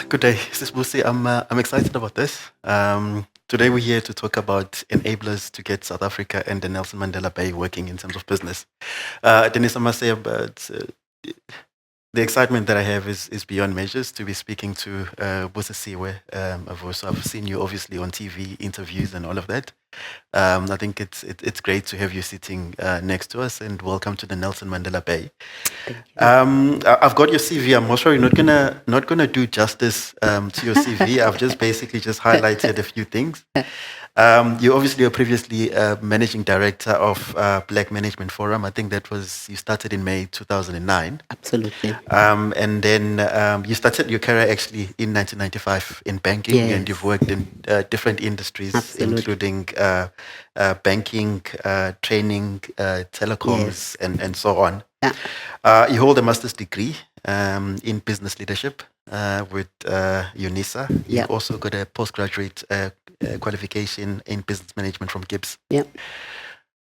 Good day. This is Busi. I'm excited about this. Today we're here to talk about enablers to get South Africa and the Nelson Mandela Bay working in terms of business. Denise, I must say about the excitement that I have is beyond measures to be speaking to Busi Mavuso. I've seen you obviously on TV, interviews and all of that. I think it's great to have you sitting next to us, and welcome to the Nelson Mandela Bay. I've got your CV. I'm also not gonna do justice to your CV. I've just basically just highlighted a few things. You obviously are previously managing director of Black Management Forum. I think that was you started in May 2009. Absolutely. And then you started your career actually in 1995 in banking, Yes. and you've worked in different industries, Absolutely. including banking, training, telecoms, and so on. Yeah. You hold a master's degree in business leadership with UNISA. You've Yeah. also got a postgraduate qualification in business management from Gibbs. Yeah.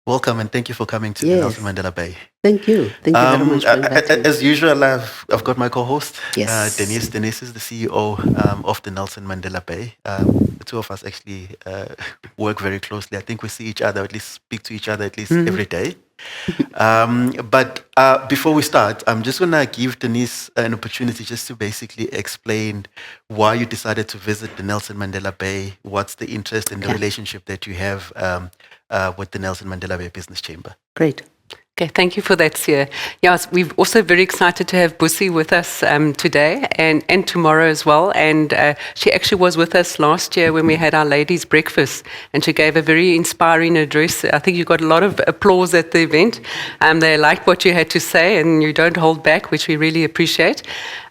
Welcome, and thank you for coming to the Yes. Nelson Mandela Bay. Thank you. Thank you very much for inviting me. As usual, I've got my co-host, Yes. Denise. Denise is the CEO of the Nelson Mandela Bay. The two of us actually work very closely. I think we see each other, at least speak to each other at least every day. But before we start, I'm just going to give Denise an opportunity just to basically explain why you decided to visit the Nelson Mandela Bay, what's the interest and the relationship that you have with the Nelson Mandela Bay Business Chamber. Great. Okay, thank you for that, Sia. Yes, we're also very excited to have Busi with us today and tomorrow as well. And she actually was with us last year when we had our ladies' breakfast, and she gave a very inspiring address. I think you got a lot of applause at the event. They liked what you had to say, and you don't hold back, which we really appreciate.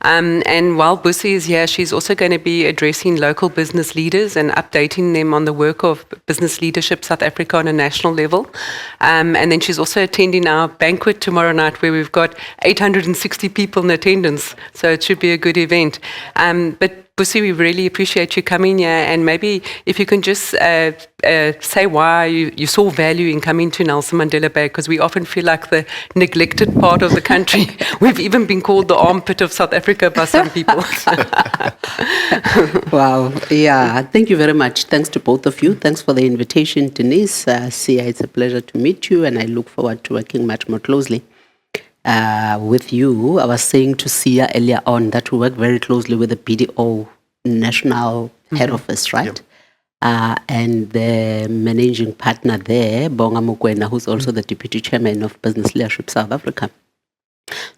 And while Busi is here, she's also going to be addressing local business leaders and updating them on the work of Business Leadership South Africa on a national level. And then she's also attending our banquet tomorrow night, where we've got 860 people in attendance. So it should be a good event. But Busi, we really appreciate you coming here, and maybe if you can just say why you saw value in coming to Nelson Mandela Bay, because we often feel like the neglected part of the country. We've even been called the armpit of South Africa by some people. Wow. Yeah. Thank you very much. Thanks to both of you. Thanks for the invitation, Denise. Sia, it's a pleasure to meet you, and I look forward to working much more closely with you. I was saying to Sia earlier on that we work very closely with the BDO National Head Office, right? Yep. And the managing partner there, Bonga Mokwena, who's also the Deputy Chairman of Business Leadership South Africa.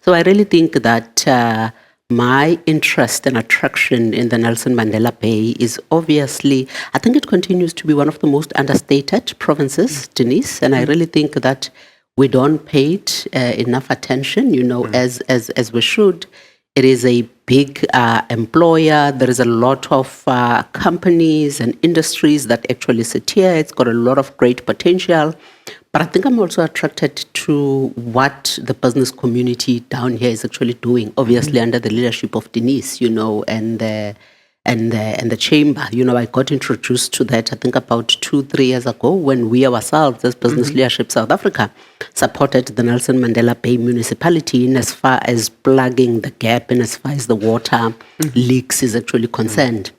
So I really think that my interest and attraction in the Nelson Mandela Bay is obviously, I think it continues to be one of the most understated provinces, Denise, and I really think that we don't pay it enough attention, as we should. It is a big employer. There is a lot of companies and industries that actually sit here. It's got a lot of great potential. But I think I'm also attracted to what the business community down here is actually doing, obviously under the leadership of Denise, and the chamber. I got introduced to that, I think about 2-3 years ago, when we ourselves as Business Leadership South Africa supported the Nelson Mandela Bay municipality in as far as plugging the gap and as far as the water leaks is actually concerned.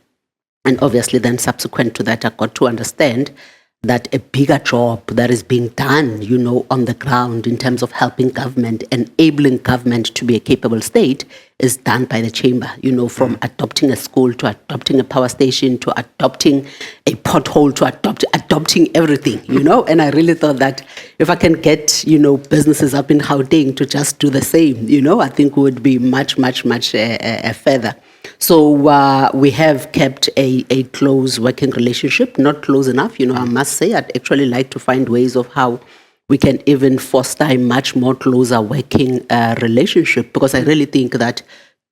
And obviously then subsequent to that, I got to understand that a bigger job that is being done, on the ground in terms of helping government, enabling government to be a capable state, is done by the chamber, from adopting a school to adopting a power station to adopting a pothole to adopting everything, And I really thought that if I can get, businesses up in Gauteng to just do the same, I think we would be much, much, much further. So we have kept a close working relationship, not close enough, I must say. I'd actually like to find ways of how we can even foster a much more closer working relationship, because I really think that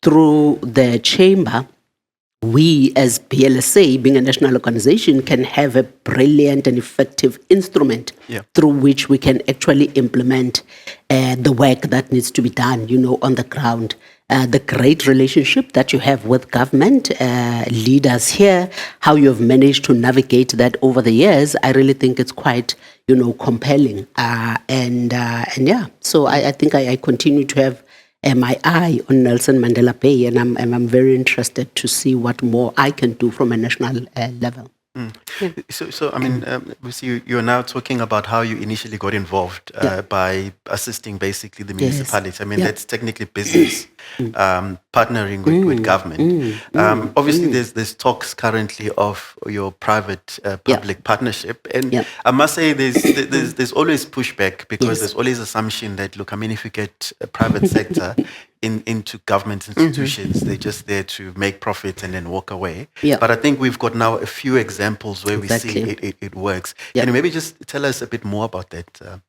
through the chamber, we as BLSA, being a national organization, can have a brilliant and effective instrument through which we can actually implement the work that needs to be done, on the ground. The great relationship that you have with government leaders here, how you have managed to navigate that over the years, I really think it's quite, compelling. So I think I continue to have my eye on Nelson Mandela Bay, and I'm very interested to see what more I can do from a national level. So I mean, Busi, you're now talking about how you initially got involved by assisting basically the municipalities. I mean, that's technically business partnering with government. Obviously, there's talks currently of your private-public partnership, and I must say there's always pushback because there's always assumption that, look, I mean, if you get a private sector into government institutions, they're just there to make profits and then walk away. But I think we've got now a few examples where we see it works. Can you maybe just tell us a bit more about that?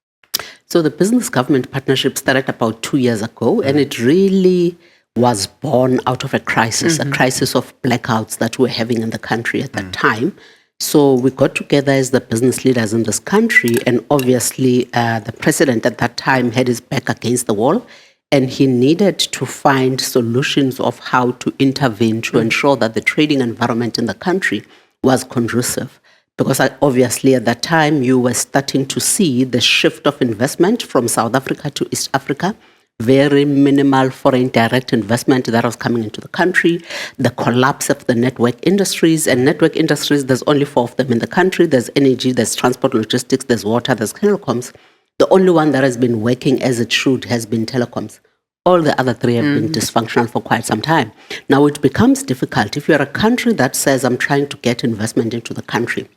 So the business-government partnership started about 2 years ago, and it really was born out of a crisis of blackouts that we were having in the country at that time. So we got together as the business leaders in this country, and obviously the president at that time had his back against the wall, and he needed to find solutions of how to intervene to ensure that the trading environment in the country was conducive. Because obviously at that time you were starting to see the shift of investment from South Africa to East Africa, very minimal foreign direct investment that was coming into the country, the collapse of the network industries. And network industries, there's only 4 of them in the country. There's energy, there's transport logistics, there's water, there's telecoms. The only one that has been working as it should has been telecoms. All the other 3 have been dysfunctional for quite some time. Now it becomes difficult if you're a country that says, I'm trying to get investment into the country.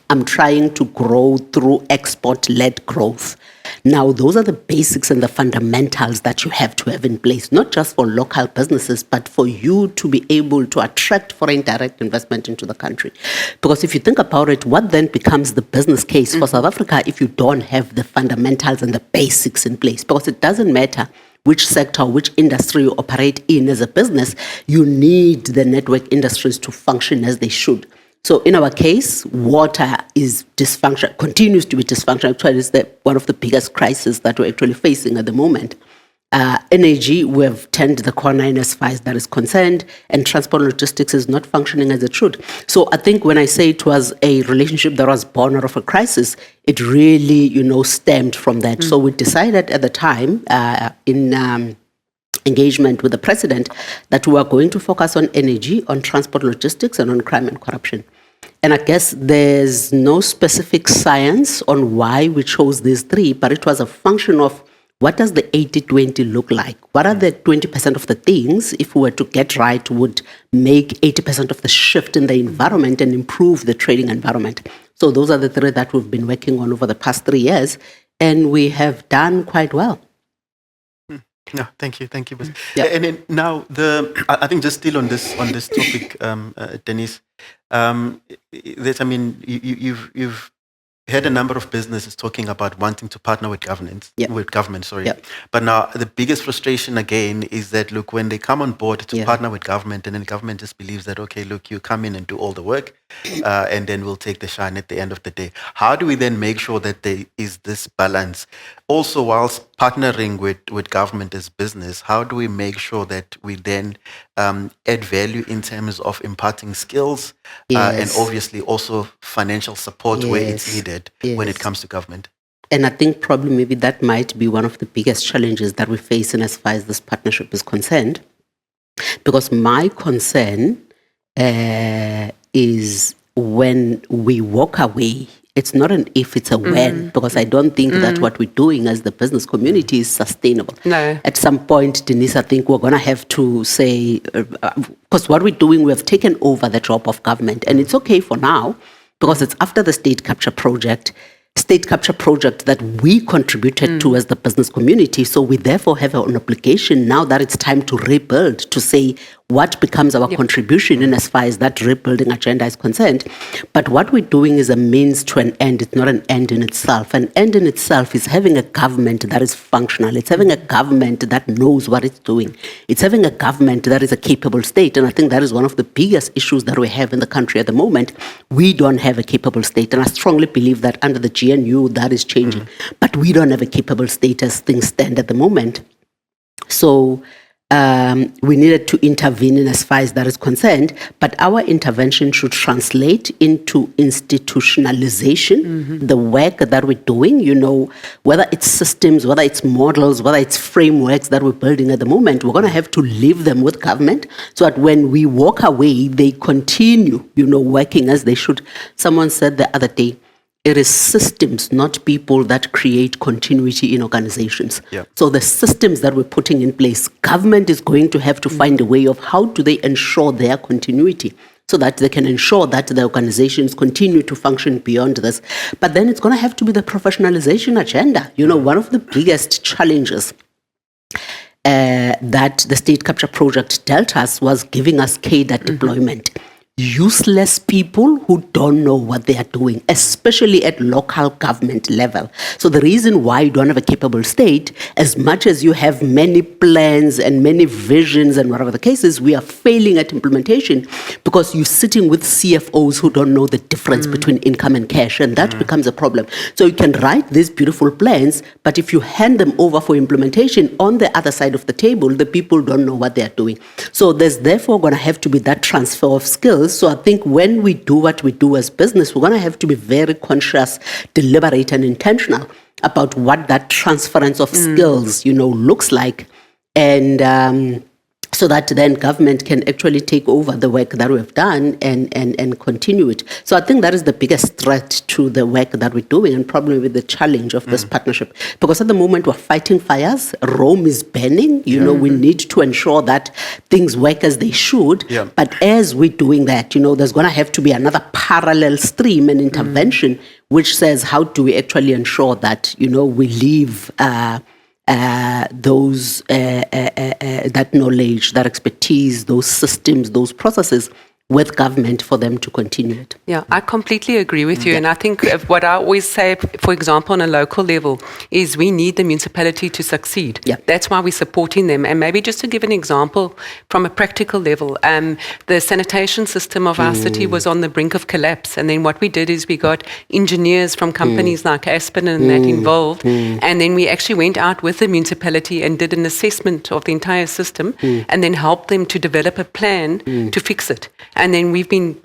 I'm trying to grow through export-led growth. Now, those are the basics and the fundamentals that you have to have in place, not just for local businesses, but for you to be able to attract foreign direct investment into the country. Because if you think about it, what then becomes the business case for South Africa if you don't have the fundamentals and the basics in place? Because it doesn't matter which sector, which industry you operate in as a business, you need the network industries to function as they should. So in our case, water is dysfunctional, continues to be dysfunctional. Actually, it's one of the biggest crises that we're actually facing at the moment. Energy, we've turned the corner in as far as that is concerned, and transport logistics is not functioning as it should. So I think when I say it was a relationship that was born out of a crisis, it really, stemmed from that. So we decided at the time in engagement with the president that we are going to focus on energy, on transport logistics, and on crime and corruption. And I guess there's no specific science on why we chose these 3, but it was a function of what does the 80-20 look like? What are the 20% of the things, if we were to get right, would make 80% of the shift in the environment and improve the trading environment? So those are the 3 that we've been working on over the past 3 years, and we have done quite well. No, thank you, Busi. And then now I think just still on this topic, Denise, you've had a number of businesses talking about wanting to partner with government. But now the biggest frustration again is that, look, when they come on board to partner with government, and then government just believes that, okay, look, you come in and do all the work, and then we'll take the shine at the end of the day. How do we then make sure that there is this balance? Also, whilst partnering with government as business, how do we make sure that we then add value in terms of imparting skills and obviously also financial support where it's needed when it comes to government? And I think probably maybe that might be one of the biggest challenges that we face in as far as this partnership is concerned. Because my concern is when we walk away, it's not an if, it's a when, because I don't think that what we're doing as the business community is sustainable. No. At some point, Denise, I think we're going to have to say, because what we're doing, we have taken over the job of government, and it's okay for now, because it's after the state capture project that we contributed to as the business community. So we therefore have an obligation now that it's time to rebuild, to say what becomes our contribution in as far as that rebuilding agenda is concerned. But what we're doing is a means to an end. It's not an end in itself. An end in itself is having a government that is functional. It's having a government that knows what it's doing. It's having a government that is a capable state. And I think that is one of the biggest issues that we have in the country at the moment. We don't have a capable state. And I strongly believe that under the GNU, that is changing. But we don't have a capable state as things stand at the moment. So we needed to intervene in as far as that is concerned, but our intervention should translate into institutionalization, the work that we're doing, whether it's systems, whether it's models, whether it's frameworks that we're building at the moment, we're going to have to leave them with government so that when we walk away, they continue, working as they should. Someone said the other day, it is systems, not people, that create continuity in organizations. Yeah. So the systems that we're putting in place, government is going to have to find a way of how do they ensure their continuity so that they can ensure that the organizations continue to function beyond this. But then it's going to have to be the professionalization agenda. One of the biggest challenges that the State Capture Project dealt us was giving us cadre deployment. Useless people who don't know what they are doing, especially at local government level. So the reason why you don't have a capable state, as much as you have many plans and many visions and whatever the case is, we are failing at implementation because you're sitting with CFOs who don't know the difference between income and cash, and that becomes a problem. So you can write these beautiful plans, but if you hand them over for implementation, on the other side of the table, the people don't know what they are doing. So there's therefore going to have to be that transfer of skills. So I think when we do what we do as business, we're going to have to be very conscious, deliberate, and intentional about what that transference of skills, looks like. And so that then government can actually take over the work that we've done and continue it. So I think that is the biggest threat to the work that we're doing and probably with the challenge of this partnership. Because at the moment we're fighting fires, Rome is burning, we need to ensure that things work as they should. Yeah. But as we're doing that, there's going to have to be another parallel stream and intervention which says how do we actually ensure that, we leave that knowledge, that expertise, those systems, those processes with government for them to continue it. Yeah, I completely agree with you. And I think what I always say, for example, on a local level, is we need the municipality to succeed. Yeah. That's why we're supporting them. And maybe just to give an example from a practical level, the sanitation system of our city was on the brink of collapse. And then what we did is we got engineers from companies like Aspen and that involved. And then we actually went out with the municipality and did an assessment of the entire system and then helped them to develop a plan to fix it. And then we've been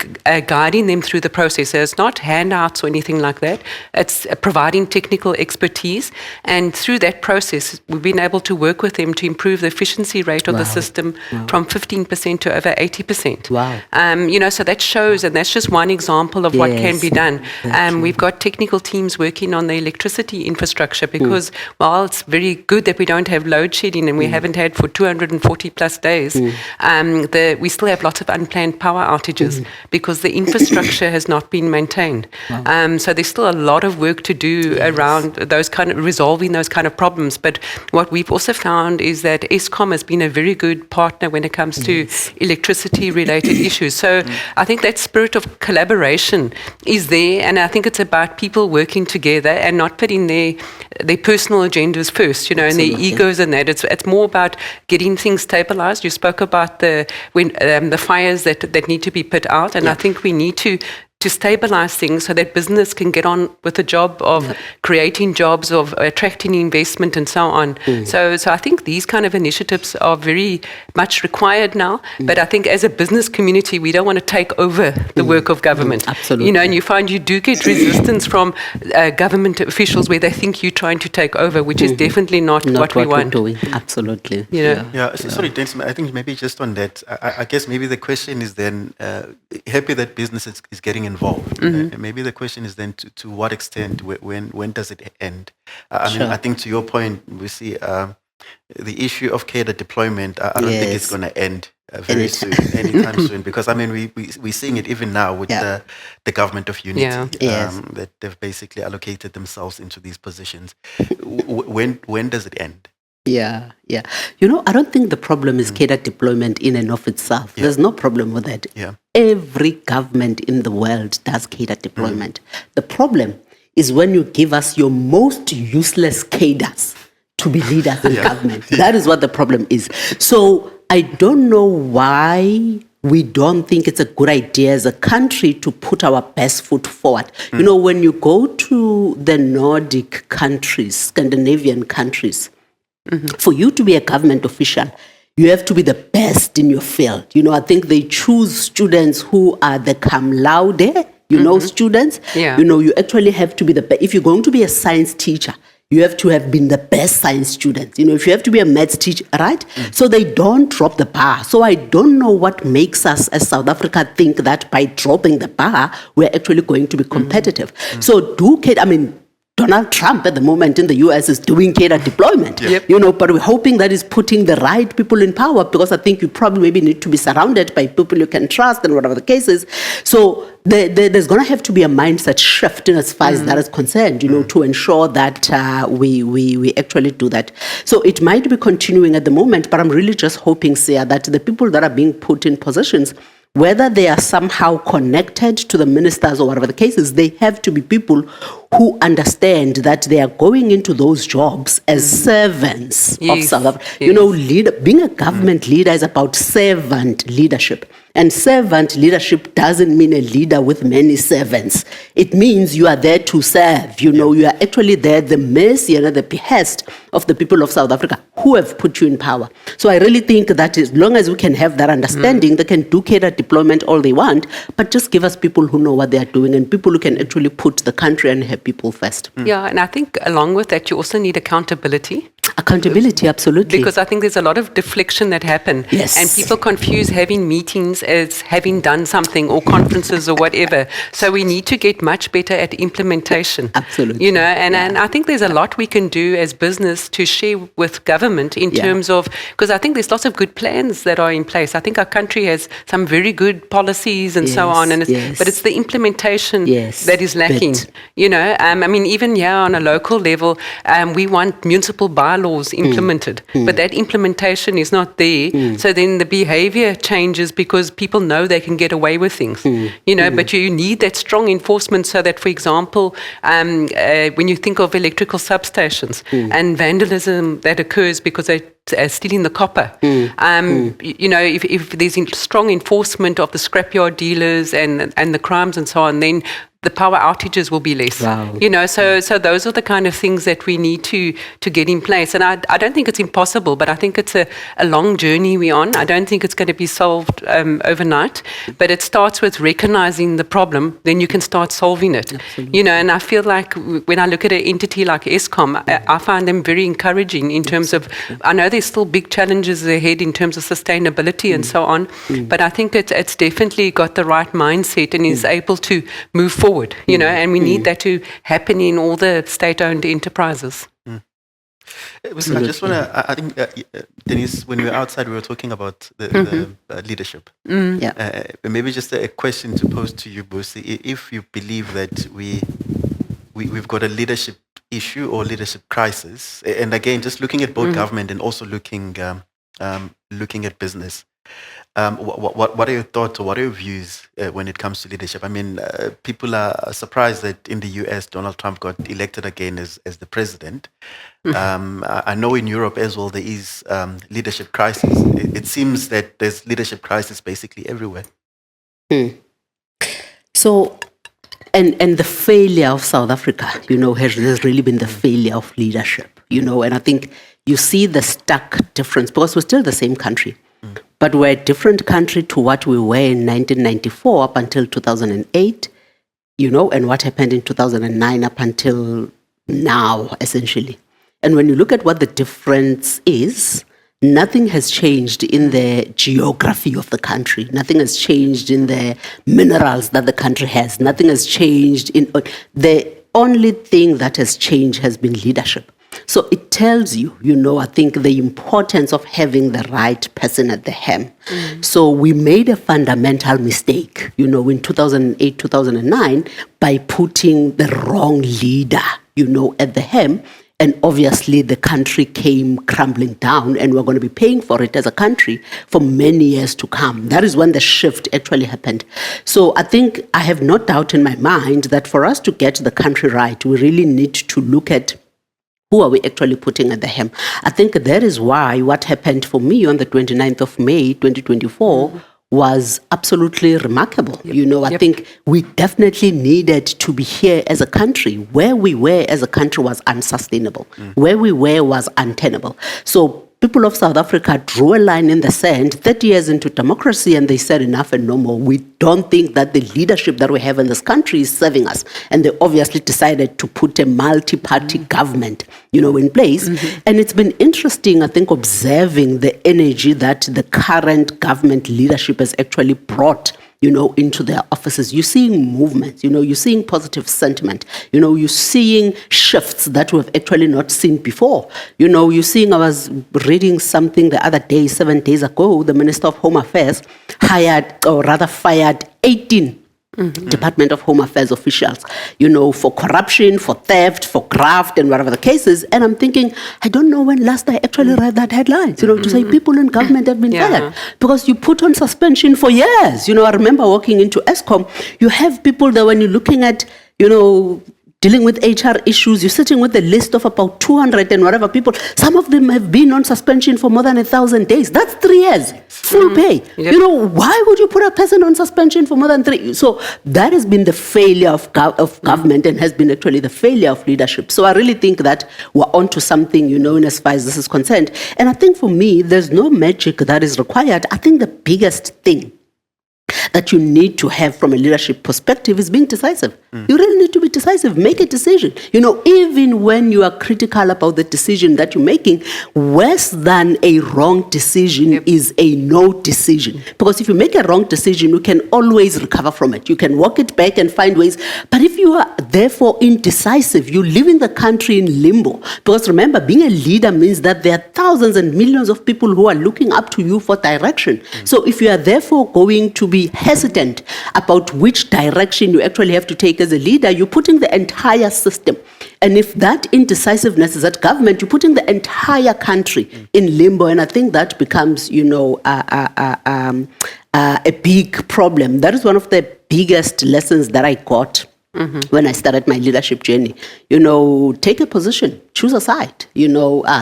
guiding them through the process. So it's not handouts or anything like that. It's providing technical expertise. And through that process, we've been able to work with them to improve the efficiency rate of the system from 15% to over 80%. Wow. So that shows, and that's just one example of what can be done. We've got technical teams working on the electricity infrastructure because while it's very good that we don't have load shedding and we haven't had for 240 plus days, we still have lots of unplanned power outages because the infrastructure has not been maintained. So there's still a lot of work to do around those resolving those kind of problems. But what we've also found is that Eskom has been a very good partner when it comes to electricity related issues. So I think that spirit of collaboration is there, and I think it's about people working together and not putting their personal agendas first, and their egos and that. It's more about getting things stabilized. You spoke about the fires that need to be put out, and I think we need to stabilize things so that business can get on with the job of creating jobs, of attracting investment and so on. So I think these kind of initiatives are very much required now, but I think as a business community, we don't want to take over the work of government. Absolutely. And you find you do get resistance from government officials where they think you're trying to take over, which is definitely not what we want. We're doing. Absolutely. Sorry, Denise, I think maybe just on that, I guess maybe the question is then, happy that business is getting involved. Maybe the question is then to what extent, when does it end? I think to your point, we see the issue of cadre deployment, I don't think it's going to end very soon, anytime soon, because we're seeing it even now with the government of unity, that they've basically allocated themselves into these positions. When does it end? Yeah. I don't think the problem is cadre deployment in and of itself. There's no problem with that. Every government in the world does cadre deployment. The problem is when you give us your most useless cadres to be leaders in government. That is what the problem is. So I don't know why we don't think it's a good idea as a country to put our best foot forward. When you go to the Nordic countries, Scandinavian countries, for you to be a government official, You have to be the best in your field. I think they choose students who are the cum laude, students. Yeah. You actually have to be the best. If you're going to be a science teacher, you have to have been the best science student. If you have to be a maths teacher, right? So they don't drop the bar. So I don't know what makes us as South Africa think that by dropping the bar, we're actually going to be competitive. So Donald Trump at the moment in the US is doing cadre deployment, but we're hoping that is putting the right people in power, because I think you probably maybe need to be surrounded by people you can trust and whatever the case is. So there's going to have to be a mindset shift in as far as that is concerned, to ensure that we actually do that. So it might be continuing at the moment, but I'm really just hoping, Sia, that the people that are being put in positions, whether they are somehow connected to the ministers or whatever the case is, they have to be people who understand that they are going into those jobs as servants of South Africa. Being a government leader is about servant leadership. And servant leadership doesn't mean a leader with many servants. It means you are there to serve. You are actually there at the mercy and at the behest of the people of South Africa who have put you in power. So I really think that as long as we can have that understanding, they can do cadre deployment all they want, but just give us people who know what they are doing and people who can actually put the country and her people first. Yeah, and I think along with that, you also need accountability. Accountability, absolutely. Because I think there's a lot of deflection that happen. Yes. And people confuse having meetings as having done something, or conferences or whatever. So we need to get much better at implementation. Absolutely. And I think there's a lot we can do as business to share with government in terms of, because I think there's lots of good plans that are in place. I think our country has some very good policies and so on, but it's the implementation that is lacking. Even here on a local level, we want municipal bylaws implemented, but that implementation is not there. So then the behavior changes because people know they can get away with things, but you need that strong enforcement so that, for example, when you think of electrical substations and vandalism that occurs because they stealing the copper. If there's strong enforcement of the scrapyard dealers and the crimes and so on, then the power outages will be less. Wow. So those are the kind of things that we need to get in place. And I don't think it's impossible, but I think it's a long journey we're on. I don't think it's going to be solved overnight, but it starts with recognizing the problem, then you can start solving it. Absolutely. And I feel like when I look at an entity like Eskom, I find them very encouraging in terms of, I know there's still big challenges ahead in terms of sustainability and so on, but I think it's definitely got the right mindset and is able to move forward, and we need that to happen in all the state-owned enterprises. I just want to, I think, Denise, when we were outside, we were talking about the leadership. Maybe just a question to pose to you, Busi. If you believe that we've got a leadership issue or leadership crisis, and again, just looking at both government and also looking at business, what are your thoughts or what are your views when it comes to leadership? I mean, people are surprised that in the US, Donald Trump got elected again as the president. I know in Europe as well, there is leadership crisis. It seems that there's leadership crisis basically everywhere. So, and the failure of South Africa, has really been the failure of leadership, and I think you see the stark difference because we're still the same country. But we're a different country to what we were in 1994 up until 2008, and what happened in 2009 up until now, essentially. And when you look at what the difference is, nothing has changed in the geography of the country. Nothing has changed in the minerals that the country has. Nothing has changed in... The only thing that has changed has been leadership. So it tells you, I think the importance of having the right person at the helm. So we made a fundamental mistake, in 2008, 2009, by putting the wrong leader, at the helm. And obviously the country came crumbling down and we're going to be paying for it as a country for many years to come. That is when the shift actually happened. So I think I have no doubt in my mind that for us to get the country right, we really need to look at who are we actually putting at the helm? I think that is why what happened for me on the 29th of May, 2024, was absolutely remarkable. I think we definitely needed to be here as a country. Where we were as a country was unsustainable. Where we were was untenable. So people of South Africa drew a line in the sand 30 years into democracy, and they said enough and no more. We don't think that the leadership that we have in this country is serving us. And they obviously decided to put a multi-party government, in place. And it's been interesting, I think, observing the energy that the current government leadership has actually brought into their offices. You're seeing movements, you're seeing positive sentiment, you're seeing shifts that we've actually not seen before. You're seeing, I was reading something the other day, 7 days ago, the Minister of Home Affairs fired 18 Department of Home Affairs officials, for corruption, for theft, for graft, and whatever the case is. And I'm thinking, I don't know when last I actually read that headline, to say people in government have been fired. Because you put on suspension for years. I remember walking into ESCOM, you have people that when you're looking at, dealing with HR issues, you're sitting with a list of about 200 and whatever people. Some of them have been on suspension for more than 1,000 days. That's 3 years, full pay. Yep. Why would you put a person on suspension for more than 3? So that has been the failure of government and has been actually the failure of leadership. So I really think that we're onto something, in as far as this is concerned. And I think for me, there's no magic that is required. I think the biggest thing that you need to have from a leadership perspective is being decisive. You really need to be decisive. Make a decision. Even when you are critical about the decision that you're making, worse than a wrong decision is a no decision. Because if you make a wrong decision, you can always recover from it. You can walk it back and find ways. But if you are therefore indecisive, you're leaving the country in limbo. Because remember, being a leader means that there are thousands and millions of people who are looking up to you for direction. So if you are therefore going to be hesitant about which direction you actually have to take as a leader, you're putting the entire system. And if that indecisiveness is at government, you're putting the entire country in limbo. And I think that becomes, a big problem. That is one of the biggest lessons that I got when I started my leadership journey. Take a position, choose a side,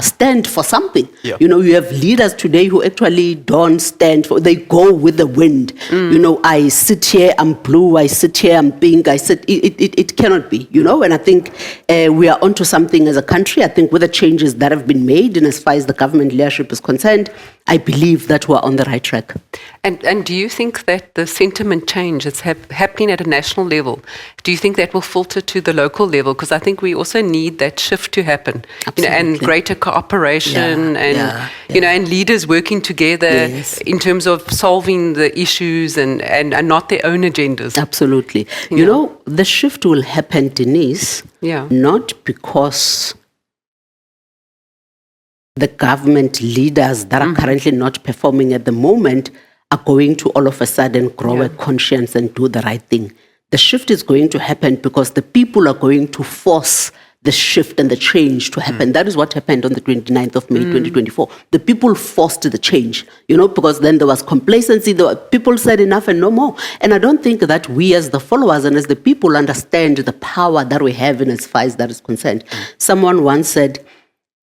stand for something. Yeah. You have leaders today who actually don't stand for, they go with the wind. I sit here, I'm blue, I sit here, I'm pink, it cannot be, and I think we are onto something as a country. I think with the changes that have been made and as far as the government leadership is concerned, I believe that we're on the right track. And do you think that the sentiment change that's happening at a national level, do you think that will filter to the local level? Because I think we also need that shift to happen, and greater cooperation and leaders working together in terms of solving the issues and not their own agendas. Absolutely. The shift will happen, Denise, not because the government leaders that are currently not performing at the moment are going to all of a sudden grow a conscience and do the right thing. The shift is going to happen because the people are going to force the shift and the change to happen. That is what happened on the 29th of May, 2024. The people forced the change, because then there was complacency. People said enough and no more. And I don't think that we as the followers and as the people understand the power that we have in as far as that is concerned. Someone once said,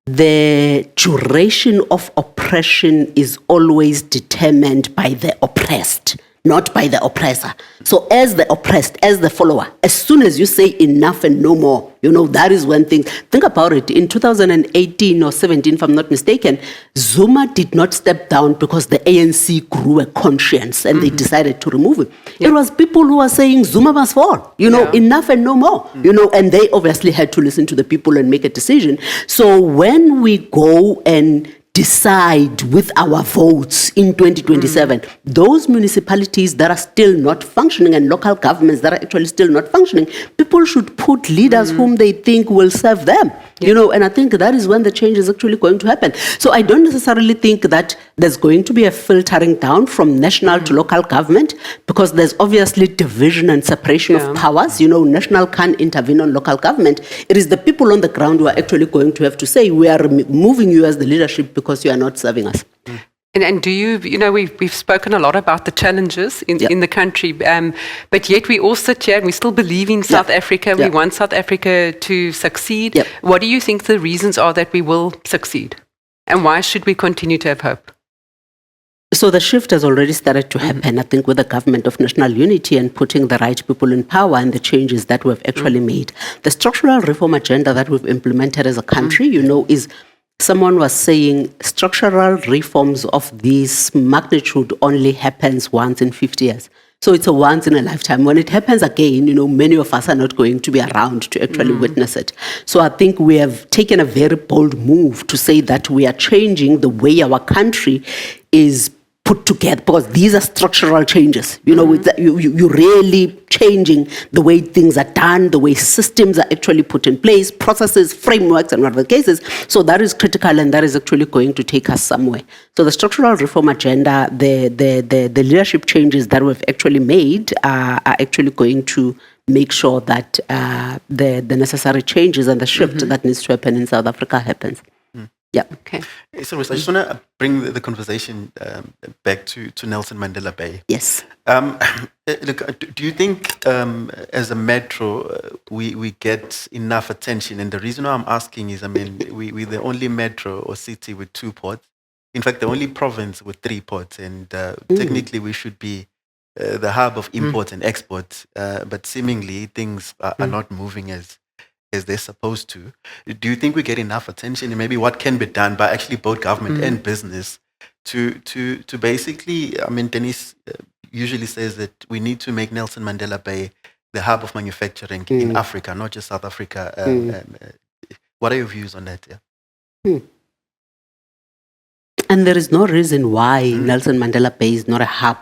the duration of oppression is always determined by the oppressed, not by the oppressor. So as the oppressed, as the follower, as soon as you say enough and no more, that is when things, think about it. In 2018 or 17, if I'm not mistaken, Zuma did not step down because the ANC grew a conscience and they decided to remove him. It was people who were saying Zuma must fall, enough and no more, and they obviously had to listen to the people and make a decision. So when we go and decide with our votes in 2027, those municipalities that are still not functioning and local governments that are actually still not functioning, people should put leaders whom they think will serve them, and I think that is when the change is actually going to happen. So I don't necessarily think that there's going to be a filtering down from national to local government, because there's obviously division and separation of powers. National can't intervene on local government. It is the people on the ground who are actually going to have to say, we are removing you as the leadership because you are not serving us. And do you, we've spoken a lot about the challenges in the country, but yet we all sit here and we still believe in South Africa. We want South Africa to succeed. What do you think the reasons are that we will succeed? And why should we continue to have hope? So the shift has already started to happen, I think, with the government of national unity and putting the right people in power and the changes that we've actually made. The structural reform agenda that we've implemented as a country, is someone was saying structural reforms of this magnitude only happens once in 50 years. So it's a once in a lifetime. When it happens again, many of us are not going to be around to actually witness it. So I think we have taken a very bold move to say that we are changing the way our country is put together, because these are structural changes. You're really changing the way things are done, the way systems are actually put in place, processes, frameworks, and whatever the cases. So that is critical, and that is actually going to take us somewhere. So the structural reform agenda, the leadership changes that we've actually made are actually going to make sure that the necessary changes and the shift that needs to happen in South Africa happens. Yeah. Okay. So I just want to bring the conversation back to Nelson Mandela Bay. Yes. Look, do you think as a metro we get enough attention? And the reason why I'm asking is, we're the only metro or city with 2 ports. In fact, the only province with 3 ports. And technically we should be the hub of imports and exports. But seemingly things are not moving as they're supposed to. Do you think we get enough attention, and maybe what can be done by actually both government and business to basically, Denise usually says that we need to make Nelson Mandela Bay the hub of manufacturing in Africa, not just South Africa. What are your views on that? Yeah. And there is no reason why Nelson Mandela Bay is not a hub,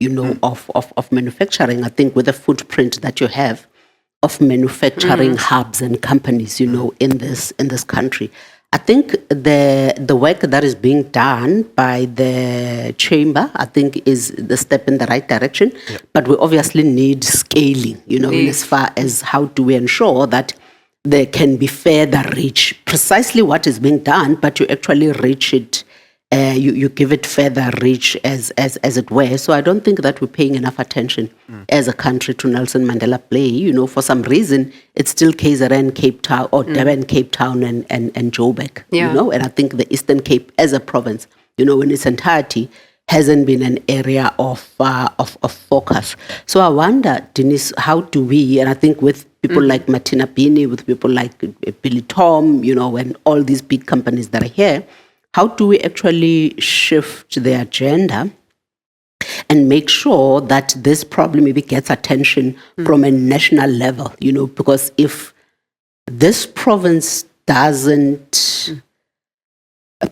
of manufacturing. I think with the footprint that you have of manufacturing hubs and companies, in this country. I think the work that is being done by the chamber, I think, is the step in the right direction. Yeah. But we obviously need scaling, in as far as how do we ensure that there can be further reach, precisely what is being done, but you actually reach it. You give it further reach as it were. So I don't think that we're paying enough attention as a country to Nelson Mandela Bay. For some reason, it's still KZN, Cape Town, or Durban, Cape Town, and Joburg. Yeah. And I think the Eastern Cape as a province, in its entirety, hasn't been an area of focus. So I wonder, Denise, how do we, and I think with people like Martina Bini, with people like Billy Tom, and all these big companies that are here, how do we actually shift the agenda and make sure that this problem maybe gets attention from a national level? Because if this province doesn't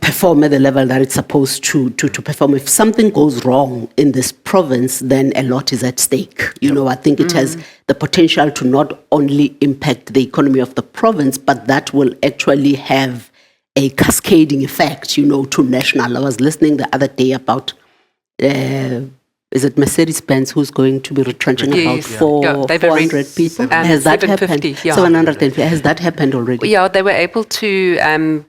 perform at the level that it's supposed to perform, if something goes wrong in this province, then a lot is at stake. I think it has the potential to not only impact the economy of the province, but that will actually have a cascading effect, to national. I was listening the other day about, is it Mercedes-Benz who's going to be retrenching about 400 people? Has that happened? 750. Has that happened already? Yeah, they were able to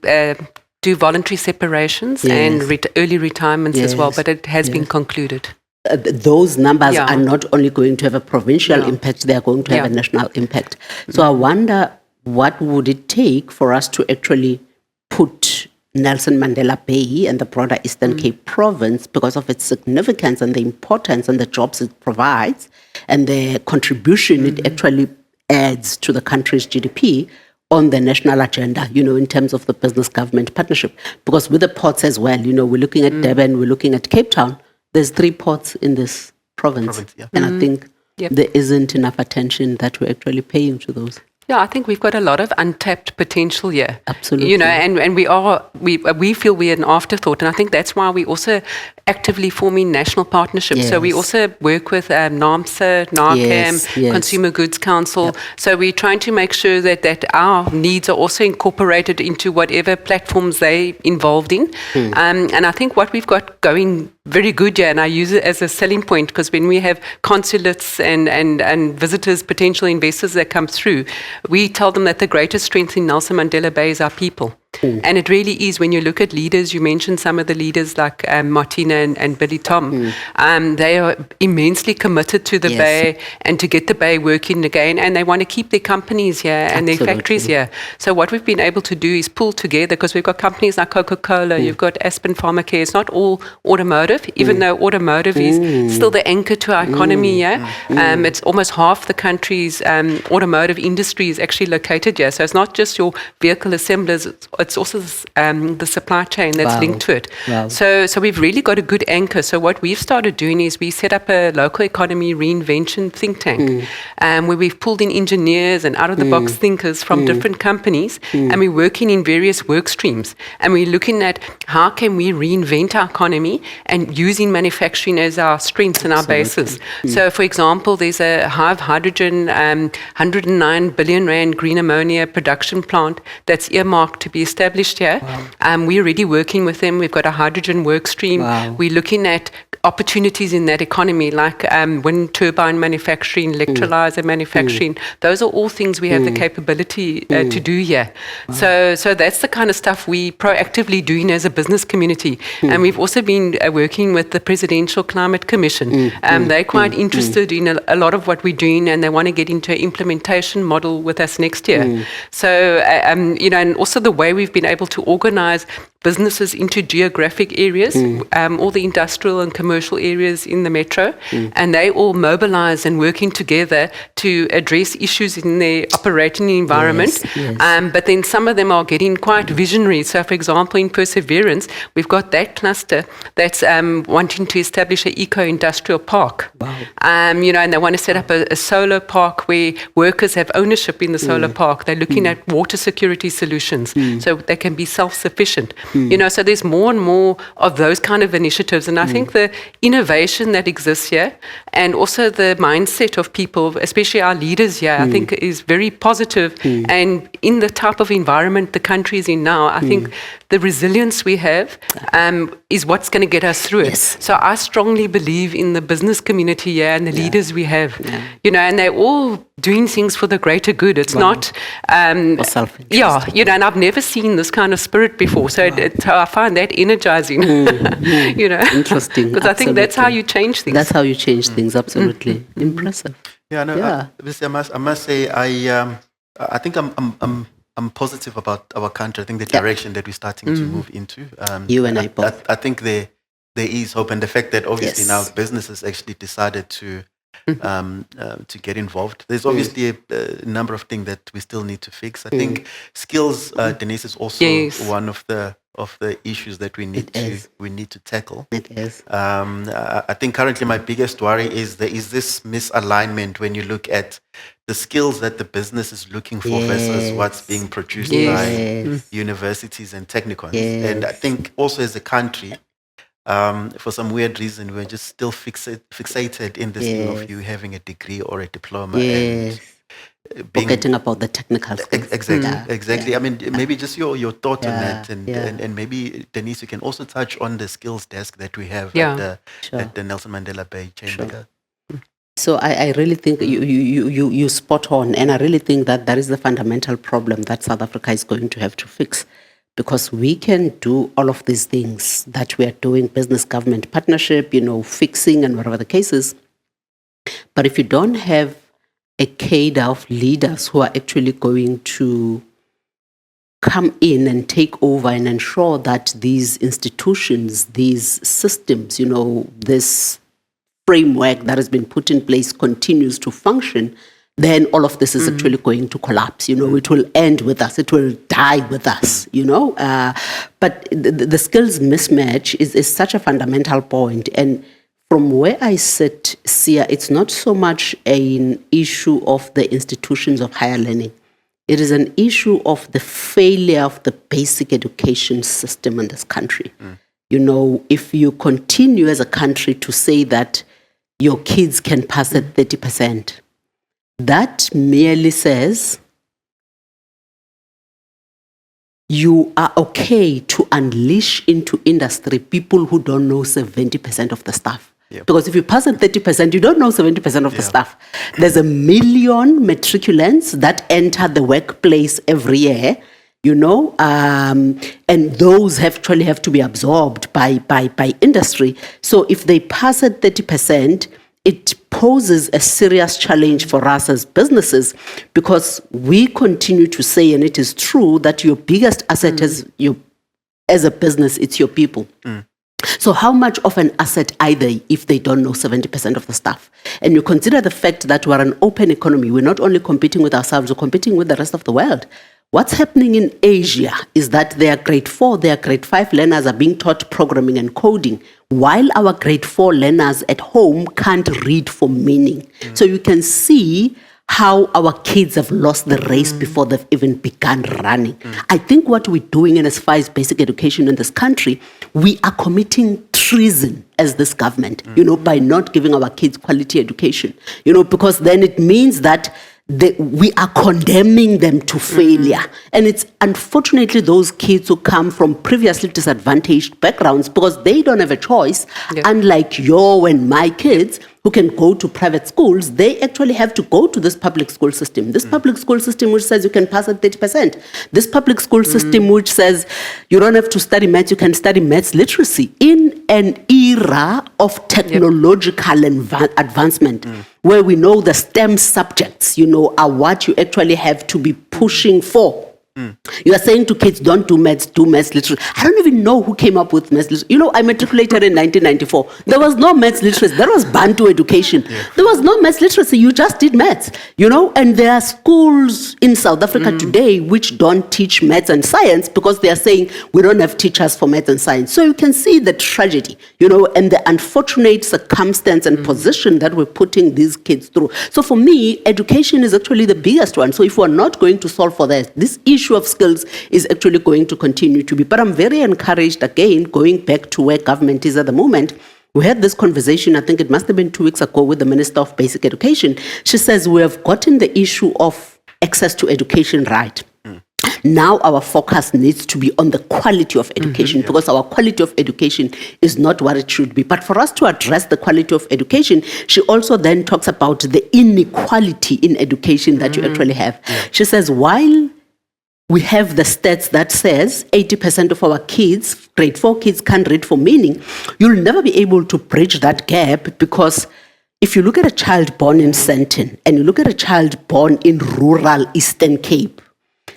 do voluntary separations and early retirements as well, but it has been concluded. Those numbers are not only going to have a provincial impact, they are going to have a national impact. So I wonder, what would it take for us to actually put Nelson Mandela Bay and the broader Eastern Cape province, because of its significance and the importance and the jobs it provides and the contribution it actually adds to the country's GDP, on the national agenda, in terms of the business-government partnership. Because with the ports as well, we're looking at Durban, we're looking at Cape Town. There's 3 ports in this province. And I think there isn't enough attention that we're actually paying to those. Yeah, I think we've got a lot of untapped potential here. Absolutely. And we feel we're an afterthought. And I think that's why we also actively forming national partnerships. Yes. So we also work with NAMSA, NARCAM, Consumer Goods Council. Yep. So we're trying to make sure that our needs are also incorporated into whatever platforms they're involved in. And I think what we've got going very good here, and I use it as a selling point, because when we have consulates and visitors, potential investors that come through, we tell them that the greatest strength in Nelson Mandela Bay is our people. And it really is. When you look at leaders, you mentioned some of the leaders like Martina and Billy Tom. They are immensely committed to the Bay and to get the Bay working again. And they want to keep their companies here and their factories here. So what we've been able to do is pull together, because we've got companies like Coca-Cola, you've got Aspen Pharmacare. It's not all automotive, even though automotive is still the anchor to our economy here. It's almost half the country's automotive industry is actually located here. So it's not just your vehicle assemblers, but it's also the supply chain that's Wow. linked to it. Wow. So we've really got a good anchor. So what we've started doing is we set up a local economy reinvention think tank, where we've pulled in engineers and out-of-the-box thinkers from different companies, and we're working in various work streams. And we're looking at how can we reinvent our economy and using manufacturing as our strengths and our basis. So, for example, there's a Hive Hydrogen 109 billion rand green ammonia production plant that's earmarked to be established here. We're already working with them. We've got a hydrogen work stream. Wow. We're looking at opportunities in that economy, like wind turbine manufacturing, electrolyzer manufacturing. Those are all things we have the capability to do here. So that's the kind of stuff we proactively doing as a business community. And we've also been working with the Presidential Climate Commission. They're quite interested in a lot of what we're doing, and they want to get into an implementation model with us next year. So, and also the way we've been able to organize businesses into geographic areas, all the industrial and commercial areas in the metro, and they all mobilize and working together to address issues in their operating environment. But then some of them are getting quite visionary. So, for example, in Perseverance, we've got that cluster that's wanting to establish an eco-industrial park. And they want to set up a solar park where workers have ownership in the solar park. They're looking at water security solutions so they can be self-sufficient. So there's more and more of those kind of initiatives. And I think the innovation that exists here and also the mindset of people, especially our leaders here, I think is very positive. And in the type of environment the country is in now, I think the resilience we have is what's going to get us through it. So I strongly believe in the business community here and the leaders we have, and they're all doing things for the greater good. It's not self-interest. and I've never seen this kind of spirit before. So I find that energizing. Interesting. Because I think that's how you change things. That's how you change things. Absolutely impressive. I must say, I think I'm positive about our country. I think the direction that we're starting to move into. You and I both. I think there is hope, and the fact that obviously now businesses actually decided to get involved. There's obviously a number of things that we still need to fix. I think skills, Denise, is also one of the issues that we need to tackle. It is. I think currently my biggest worry is there is this misalignment when you look at the skills that the business is looking for versus what's being produced by universities and technicons. And I think also as a country, for some weird reason, we're just still fixated in this thing of you having a degree or a diploma and forgetting about the technical skills. Exactly. I mean, maybe just your thought on that, and maybe Denise, you can also touch on the skills desk that we have at the Nelson Mandela Bay Chamber. So I really think you spot on, and I really think that is the fundamental problem that South Africa is going to have to fix. Because we can do all of these things that we are doing, business government partnership, fixing and whatever the case is. But if you don't have a cadre of leaders who are actually going to come in and take over and ensure that these institutions, these systems, this framework that has been put in place continues to function, then all of this is actually going to collapse. It will end with us. It will die with us, But the skills mismatch is such a fundamental point. And from where I sit, Sia, it's not so much an issue of the institutions of higher learning. It is an issue of the failure of the basic education system in this country. If you continue as a country to say that your kids can pass at 30%, that merely says you are okay to unleash into industry people who don't know 70% of the stuff. Because if you pass at 30%, you don't know 70% of the stuff. There's 1 million matriculants that enter the workplace every year, and those actually have to be absorbed by industry. So if they pass at 30%, it poses a serious challenge for us as businesses, because we continue to say, and it is true, that your biggest asset as a business, it's your people. So how much of an asset are they if they don't know 70% of the stuff? And you consider the fact that we're an open economy. We're not only competing with ourselves, we're competing with the rest of the world. What's happening in Asia is that their grade 4, their grade 5 learners are being taught programming and coding, while our grade 4 learners at home can't read for meaning. So you can see how our kids have lost the race before they've even begun running. I think what we're doing in as far as basic education in this country, we are committing treason as this government, by not giving our kids quality education, because then it means that we are condemning them to failure. And it's unfortunately those kids who come from previously disadvantaged backgrounds, because they don't have a choice, unlike your and my kids who can go to private schools. They actually have to go to this public school system. This public school system which says you can pass at 30%. This public school system which says you don't have to study maths, you can study maths literacy in an era of technological advancement, where we know the STEM subjects, are what you actually have to be pushing for. You are saying to kids, don't do maths literacy. I don't even know who came up with maths literacy. I matriculated in 1994. There was no maths literacy. There was Bantu education. There was no maths literacy. You just did maths, and there are schools in South Africa today which don't teach maths and science because they are saying we don't have teachers for maths and science. So you can see the tragedy, and the unfortunate circumstance and position that we're putting these kids through. So for me, education is actually the biggest one. So if we're not going to solve for that, this issue of skills is actually going to continue to be. But I'm very encouraged, again, going back to where government is at the moment. We had this conversation, I think it must have been 2 weeks ago, with the Minister of Basic Education. She says we have gotten the issue of access to education right. Now our focus needs to be on the quality of education, because our quality of education is not what it should be. But for us to address the quality of education, she also then talks about the inequality in education that you actually have. She says, while we have the stats that says 80% of our kids, grade 4 kids, can't read for meaning, you'll never be able to bridge that gap, because if you look at a child born in Sandton and you look at a child born in rural Eastern Cape,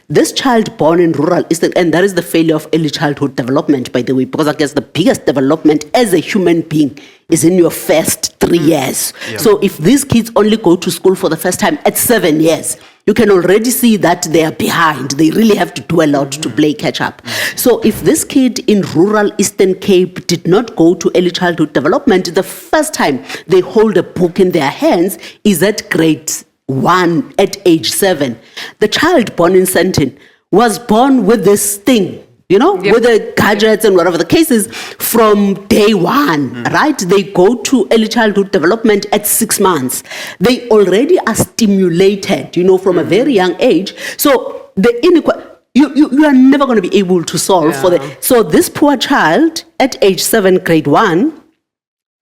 this child born in rural Eastern, and that is the failure of early childhood development, by the way, because I guess the biggest development as a human being is in your first 3 years. So if these kids only go to school for the first time at 7 years, you can already see that they are behind. They really have to do a lot to play catch up. So if this kid in rural Eastern Cape did not go to early childhood development, the first time they hold a book in their hands is at grade 1 at age 7. The child born in Sandton was born with this thing, with the gadgets and whatever the case is from day one, right? They go to early childhood development at 6 months. They already are stimulated, from a very young age. So the inequality, you are never going to be able to solve for that. So this poor child at age 7, grade 1,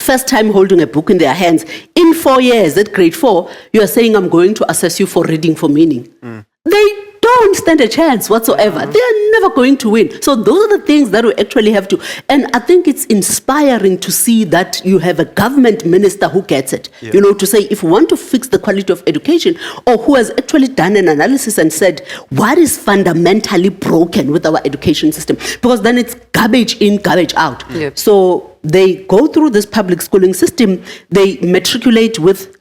first time holding a book in their hands, in 4 years at grade 4, you are saying, I'm going to assess you for reading for meaning. They don't stand a chance whatsoever. They are never going to win. So those are the things that we actually have to, and I think it's inspiring to see that you have a government minister who gets it, to say, if we want to fix the quality of education, or who has actually done an analysis and said, what is fundamentally broken with our education system? Because then it's garbage in, garbage out. So they go through this public schooling system, they matriculate with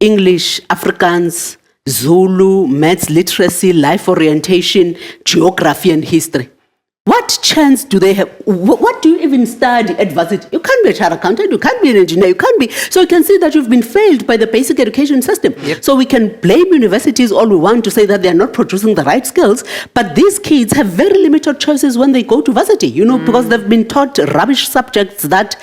English, Afrikaans, Zulu, maths literacy, life orientation, geography and history. What chance do they have? What do you even study at varsity? You can't be a chartered accountant, you can't be an engineer, you can't be. So you can see that you've been failed by the basic education system. So we can blame universities all we want to say that they're not producing the right skills, but these kids have very limited choices when they go to varsity, because they've been taught rubbish subjects that,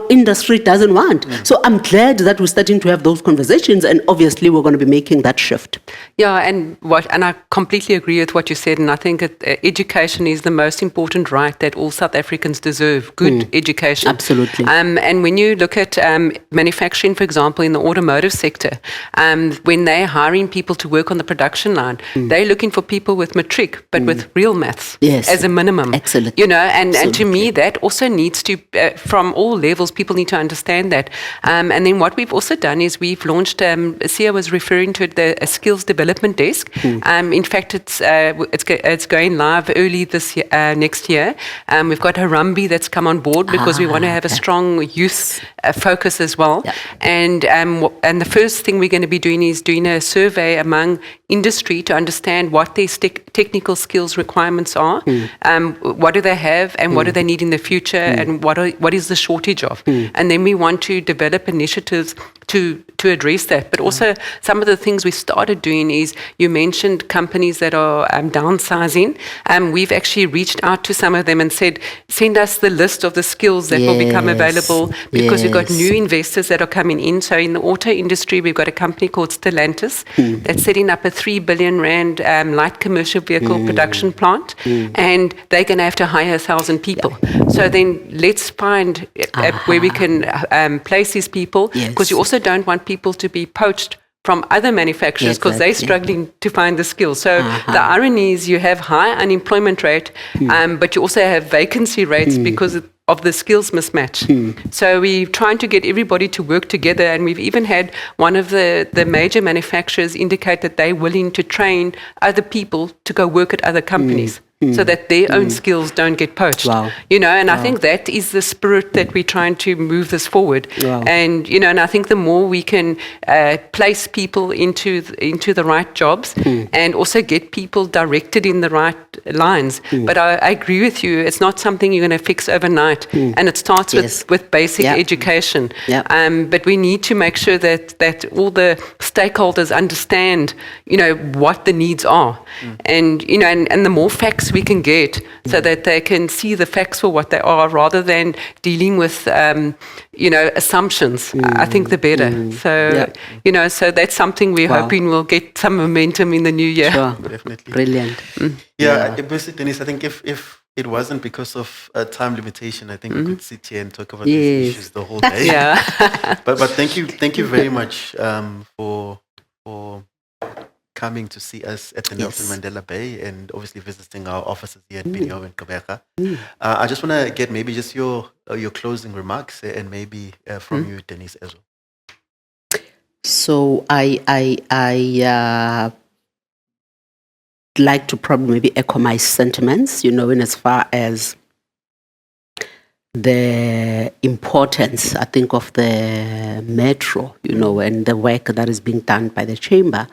industry doesn't want. So I'm glad that we're starting to have those conversations, and obviously we're going to be making that shift. Yeah, and I completely agree with what you said, and I think education is the most important right that all South Africans deserve, good education. Absolutely. And when you look at manufacturing, for example, in the automotive sector, when they're hiring people to work on the production line, they're looking for people with matric, but with real maths as a minimum. Excellent. And to me, that also needs to, from all levels, people need to understand that. And then what we've also done is we've launched, Sia was referring to it, a skills development desk. In fact, it's going live early this year, next year. We've got Harambee that's come on board because we want to have a strong youth focus as well. Yeah. And the first thing we're going to be doing is doing a survey among industry to understand what their technical skills requirements are, what do they have, and what do they need in the future, and what is the shortage of. And then we want to develop initiatives to address that. But also some of the things we started doing is, you mentioned companies that are downsizing. We've actually reached out to some of them and said, send us the list of the skills that will become available, because we've got new investors that are coming in. So in the auto industry, we've got a company called Stellantis that's setting up a 3 billion rand light commercial vehicle production plant, and they're going to have to hire 1,000 people. So then let's find where we can place these people, because you also don't want people to be poached from other manufacturers, because they're struggling to find the skills. So the irony is you have high unemployment rate, but you also have vacancy rates because of the skills mismatch. So we're trying to get everybody to work together, and we've even had one of the major manufacturers indicate that they're willing to train other people to go work at other companies. So that their own skills don't get poached. You know, and I think that is the spirit that we're trying to move this forward. And you know, and I think the more we can place people into the right jobs, and also get people directed in the right lines. But I agree with you, it's not something you're going to fix overnight, and it starts with basic education. But we need to make sure that all the stakeholders understand, you know, what the needs are, and you know, and the more facts we can get, so that they can see the facts for what they are, rather than dealing with you know, assumptions. I think the better. So you know, so that's something we're hoping will get some momentum in the new year. Definitely. Brilliant. Basically, Denise, I think if it wasn't because of a time limitation, I think we could sit here and talk about these issues the whole day. But thank you very much for coming to see us at the Nelson Mandela Bay, and obviously visiting our offices here at BDO in Gqeberha. I just want to get maybe just your closing remarks, and maybe from you, Denise, as well. So I like to probably maybe echo my sentiments, you know, in as far as the importance, I think, of the metro, you know, and the work that is being done by the chamber,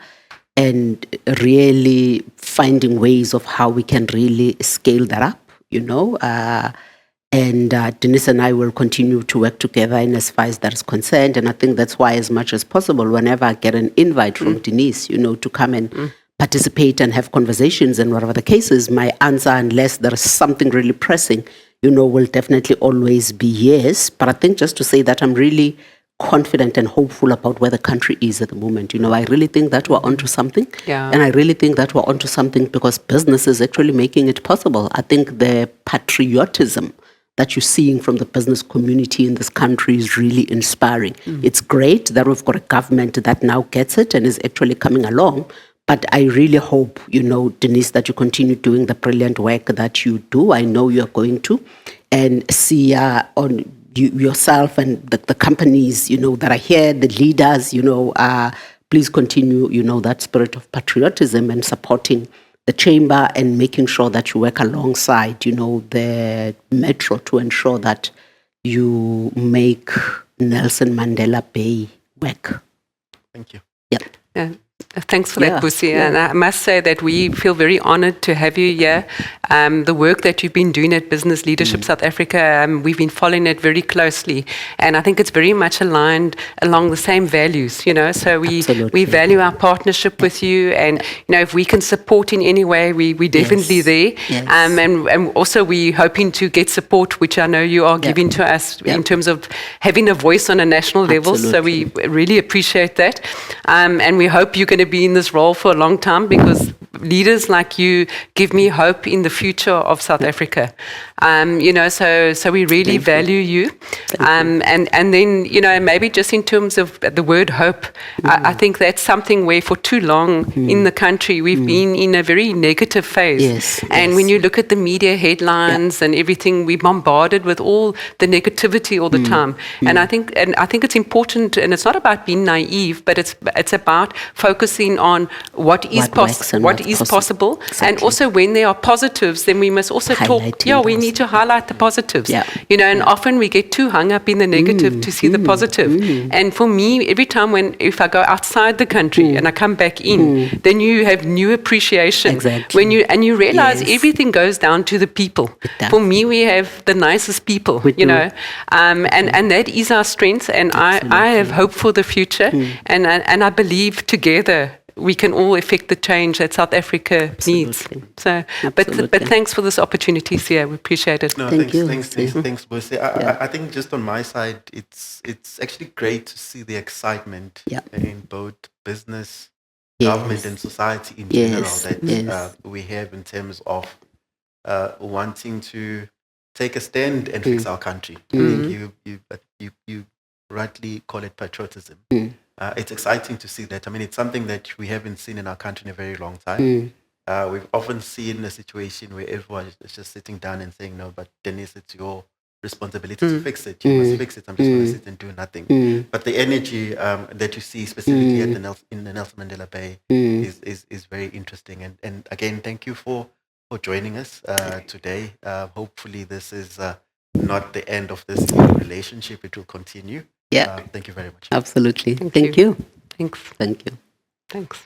and really finding ways of how we can really scale that up, you know. And Denise and I will continue to work together in as far as that is concerned. And I think that's why, as much as possible, whenever I get an invite from Denise, you know, to come and participate and have conversations and whatever the case is, my answer, unless there is something really pressing, you know, will definitely always be yes. But I think just to say that I'm really confident and hopeful about where the country is at the moment. You know, I really think that we're onto something. And I really think that we're onto something because business is actually making it possible. I think the patriotism that you're seeing from the business community in this country is really inspiring. It's great that we've got a government that now gets it and is actually coming along. But I really hope, you know, Denise, that you continue doing the brilliant work that you do. I know you're going to. And see on yourself and the companies, you know, that are here, the leaders, you know, please continue, you know, that spirit of patriotism and supporting the chamber and making sure that you work alongside, you know, the metro to ensure that you make Nelson Mandela Bay work. Thank you. Thanks for that, Busi. And I must say that we feel very honored to have you here. The work that you've been doing at Business Leadership South Africa, we've been following it very closely. And I think it's very much aligned along the same values, you know. So we value our partnership with you. And, you know, if we can support in any way, we're definitely there. And also we're hoping to get support, which I know you are giving to us in terms of having a voice on a national level. So we really appreciate that. And we hope you're going to be in this role for a long time, because leaders like you give me hope in the future of South Africa. You know, so we really value you. And then, you know, maybe just in terms of the word hope, I think that's something where for too long in the country we've been in a very negative phase. And when you look at the media headlines and everything, we're bombarded with all the negativity all the time. And I think it's important, and it's not about being naive, but it's about focusing on what is possible, what is possible. possible. And Exactly. also when there are positives, then we must also talk. Highlighting Yeah, we those. need to highlight the positives. Yeah. You know, and often we get too hung up in the negative to see the positive. And for me, every time if I go outside the country and I come back in, then you have new appreciation. Exactly. When you realize Yes. everything goes down to the people. It does. For me, we have the nicest people, We you do. know, and that is our strength. And I have hope for the future, and I believe together we can all effect the change that South Africa needs. So, but Absolutely. thanks for this opportunity, Sia. We appreciate it. No, Thank you. thanks, Busi. I think just on my side, it's actually great to see the excitement Yeah. in both business, Yes. government, and society in Yes, general that yes. we have in terms of wanting to take a stand and fix our country. I think you rightly call it patriotism. It's exciting to see that. I mean, it's something that we haven't seen in our country in a very long time. We've often seen a situation where everyone is just sitting down and saying, no, but Denise, it's your responsibility to fix it. You must fix it. I'm just going to sit and do nothing. But the energy that you see specifically at in the Nelson Mandela Bay is very interesting. And again, thank you for joining us today. Hopefully this is not the end of this relationship. It will continue. Yeah. Thank you very much. Absolutely. Thank Thank you. you. Thanks. Thank you. Thanks.